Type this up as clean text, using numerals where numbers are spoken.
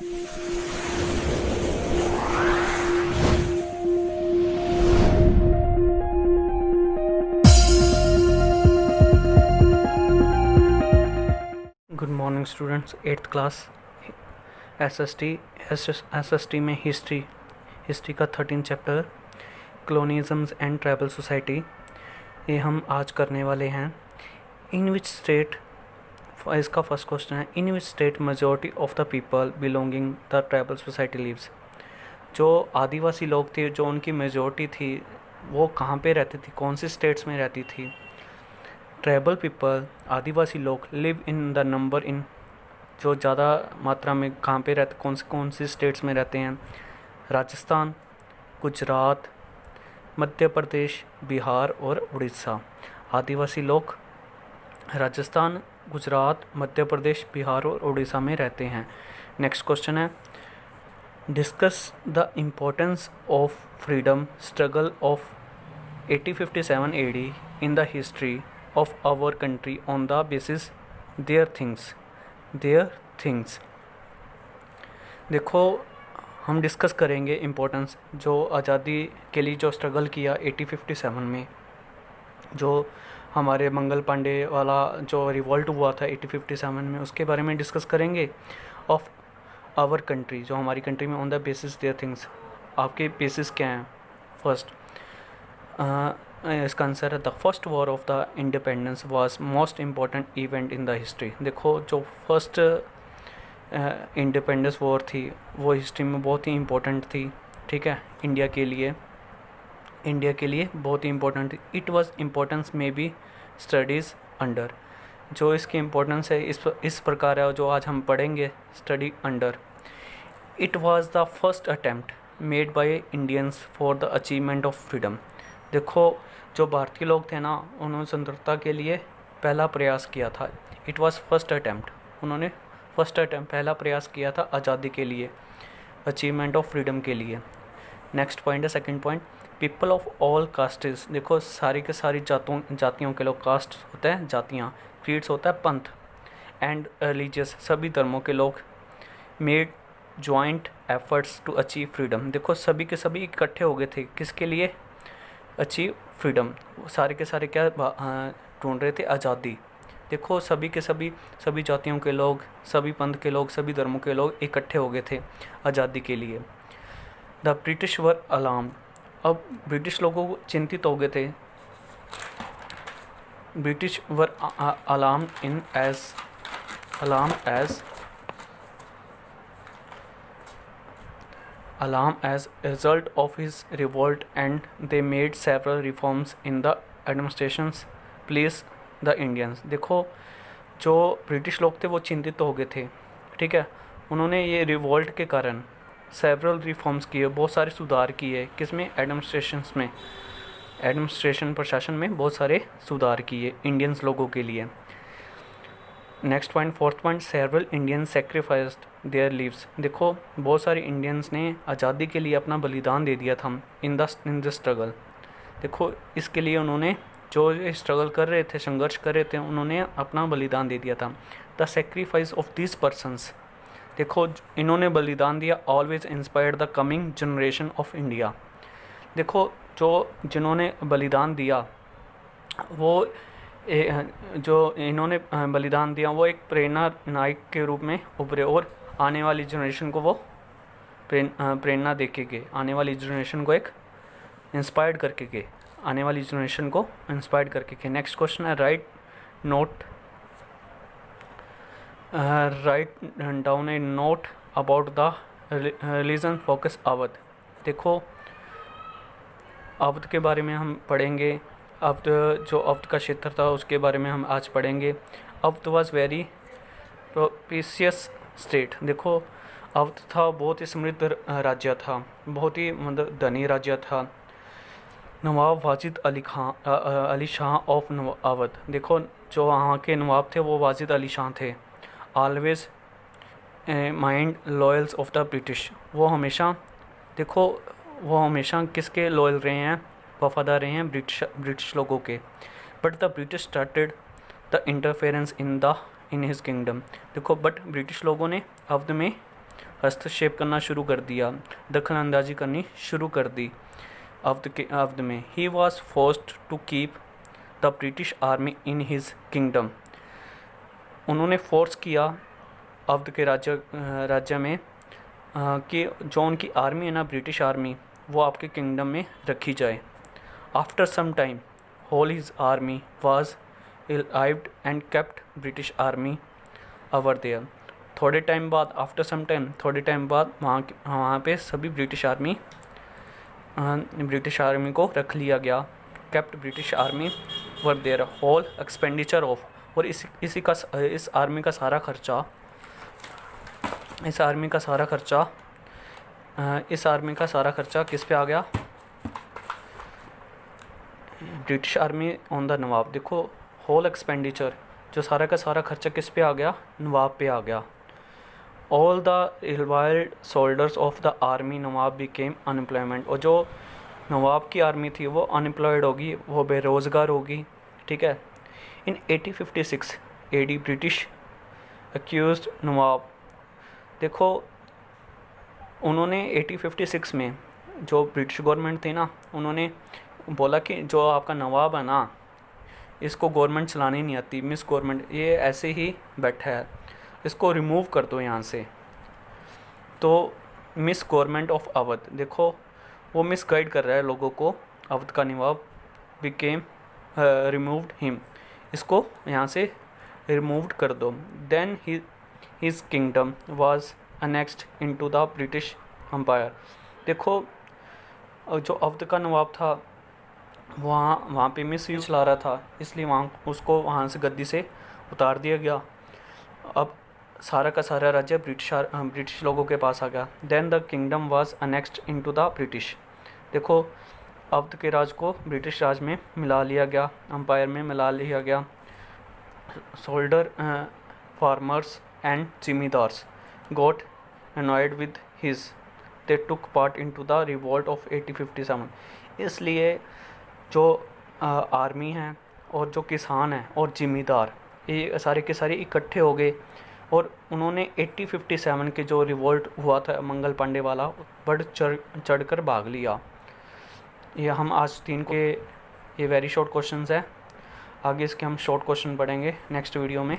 Good morning students, 8th class SST में history का 13 chapter colonialisms and tribal society ये हम आज करने वाले हैं। इन विच स्टेट, इसका फर्स्ट क्वेश्चन है, in which state majority of the people belonging the tribal society lives. जो आदिवासी लोग थे, जो उनकी मेजॉरिटी थी, वो कहाँ पे रहती थी, कौन सी स्टेट्स में रहती थी। ट्राइबल पीपल, आदिवासी लोग, live in the number in, जो ज़्यादा मात्रा में कहाँ पे रहते, कौन सी स्टेट्स में रहते हैं। राजस्थान, गुजरात, मध्य प्रदेश, बिहार और उड़ीसा। आदिवासी लोग राजस्थान, गुजरात, मध्य प्रदेश, बिहार और उड़ीसा में रहते हैं। नेक्स्ट क्वेश्चन है, discuss the importance of freedom struggle of 1857 AD in the history of our country on the basis their things। देखो, हम डिस्कस करेंगे इम्पोर्टेंस, जो आज़ादी के लिए जो स्ट्रगल किया 1857 में, जो हमारे मंगल पांडे वाला जो रिवॉल्ट हुआ था 1857 में, उसके बारे में डिस्कस करेंगे। ऑफ आवर कंट्री, जो हमारी कंट्री में, on the basis their things, आपके बेसिस क्या हैं। फर्स्ट, इसका आंसर है the first war of the independence was most important event in the history. देखो, जो फर्स्ट इंडिपेंडेंस वॉर थी वो हिस्ट्री में बहुत ही इम्पोर्टेंट थी। ठीक है, इंडिया के लिए बहुत ही इम्पोर्टेंट थी। It was importance may be studies under, जो इसकी इम्पोर्टेंस है इस प्रकार है, जो आज हम पढ़ेंगे, study under. It was the first attempt made by Indians for the achievement of freedom. देखो, जो भारतीय लोग थे ना, उन्होंने स्वतंत्रता के लिए पहला प्रयास किया था। इट वाज फर्स्ट अटेम्प्ट, उन्होंने पहला प्रयास किया था आज़ादी के लिए, अचीवमेंट ऑफ फ्रीडम के लिए। नेक्स्ट पॉइंट है, second point, people of all castes. देखो, सारी के सारी जातियों के लोग, कास्ट होता है जातियाँ, क्रीड्स होता है पंथ, एंड रिलीजियस, सभी धर्मों के लोग, made joint efforts to achieve freedom. देखो, सभी के सभी इकट्ठे हो गए थे, किसके लिए, अचीव फ्रीडम। सारे के सारे क्या ढूंढ रहे थे, आज़ादी। देखो, सभी के सभी जातियों के लोग, सभी पंथ के लोग, सभी धर्मों के लोग इकट्ठे हो गए थे आज़ादी के लिए। द ब्रिटिश वर अलार्म्ड, अब ब्रिटिश लोगों को चिंतित हो गए थे। British were alarmed as a result of his revolt, and they made several reforms in the administrations please the Indians। देखो, जो ब्रिटिश लोग थे वो चिंतित हो गए थे। ठीक है, उन्होंने ये रिवॉल्ट के कारण सेवरल रिफॉर्म्स किए, बहुत सारे सुधार किए। किसमें, एडमिनिस्ट्रेशन प्रशासन में बहुत सारे सुधार किए इंडियंस लोगों के लिए। Next point, fourth point, several Indian sacrificed their lives. देखो, बहुत सारे इंडियंस ने आज़ादी के लिए अपना बलिदान दे दिया था इन द स्ट्रगल। देखो, इसके लिए उन्होंने जो स्ट्रगल कर रहे थे, संघर्ष कर रहे थे, उन्होंने अपना बलिदान दे दिया था। The sacrifice of this persons, देखो, इन्होंने बलिदान दिया, always inspired the coming generation of India. देखो, जिन्होंने बलिदान दिया, वो जो इन्होंने बलिदान दिया, वो एक प्रेरणा नायक के रूप में उभरे और आने वाली जनरेशन को वो प्रेरणा दे के गए, आने वाली जनरेशन को एक इंस्पायर्ड करके गए, आने वाली जनरेशन को इंस्पायर्ड करके गए। नेक्स्ट क्वेश्चन है, write down A note about the religion focus Awadh. देखो, अवध के बारे में हम पढ़ेंगे। अवध का क्षेत्र था, उसके बारे में हम आज पढ़ेंगे। Awadh was very propitious state. देखो, अवध था बहुत ही समृद्ध राज्य था, बहुत ही मतलब धनी राज्य था। नवाब वाजिद अली शाह ऑफ अवध। देखो, जो वहाँ के नवाब थे वो वाजिद अली शाह थे। Always mind loyals of the British, वो हमेशा किसके लॉयल रहे हैं, वफादार रहे हैं ब्रिटिश लोगों के। But the British started the interference in his kingdom. देखो, बट ब्रिटिश लोगों ने अवध में हस्तक्षेप करना शुरू कर दिया, दखल अंदाजी करनी शुरू कर दी अवध में। He was forced to keep the British army in his kingdom. उन्होंने फोर्स किया अवध के राज्य में कि जो उनकी आर्मी है ना, ब्रिटिश आर्मी, वो आपके किंगडम में रखी जाए। After some time whole his army was arrived and kept British army over there। थोड़े टाइम बाद, आफ्टर सम टाइम, थोड़े टाइम बाद वहाँ पे सभी ब्रिटिश आर्मी को रख लिया गया। kept British army were there. Whole expenditure of, और इस आर्मी का सारा खर्चा किस पे आ गया? ब्रिटिश आर्मी ऑन द नवाब। देखो होल एक्सपेंडिचर, जो सारा का सारा खर्चा किस पे आ गया? नवाब पे आ गया। All the reviled soldiers of the army नवाब बिकेम अनएम्प्लॉयमेंट। और जो नवाब की आर्मी थी वो अनएम्प्लॉयड होगी, वो बेरोज़गार होगी, ठीक है। इन 1856 AD ब्रिटिश अक्यूज्ड नवाब। देखो उन्होंने 1856 में, जो ब्रिटिश गवर्नमेंट थी ना, उन्होंने बोला कि जो आपका नवाब है ना, इसको गवर्नमेंट चलानी नहीं आती, मिस गवर्नमेंट, ये ऐसे ही बैठा है, इसको रिमूव कर दो यहाँ से। तो मिस गवर्नमेंट ऑफ अवध, देखो वो मिस गाइड कर रहा है लोगों को। अवध का नवाब बिकेम रिमूव्ड हिम, इसको यहाँ से रिमूव्ड कर दो। Then his kingdom was annexed into the British empire. देखो जो अवध का नवाब था वहाँ पे मिस यूज चला रहा था, इसलिए उसको वहाँ से गद्दी से उतार दिया गया। अब सारा का सारा राज्य ब्रिटिश लोगों के पास आ गया। Then the kingdom was annexed into the British. देखो अवध के राज को ब्रिटिश राज में मिला लिया गया, एम्पायर में मिला लिया गया। Soldier, farmers and zamindars got annoyed with his, they took part into the revolt of 1857। इसलिए जो आर्मी हैं और जो किसान हैं और ज़िम्मेदार, ये सारे के सारे इकट्ठे हो गए और उन्होंने 1857 के जो रिवोल्ट हुआ था मंगल पांडे वाला, बढ़ चढ़ कर भाग लिया। ये हम आज 3 के, ये वेरी शॉर्ट क्वेश्चंस है। आगे इसके हम शॉर्ट क्वेश्चन पढ़ेंगे नेक्स्ट वीडियो में।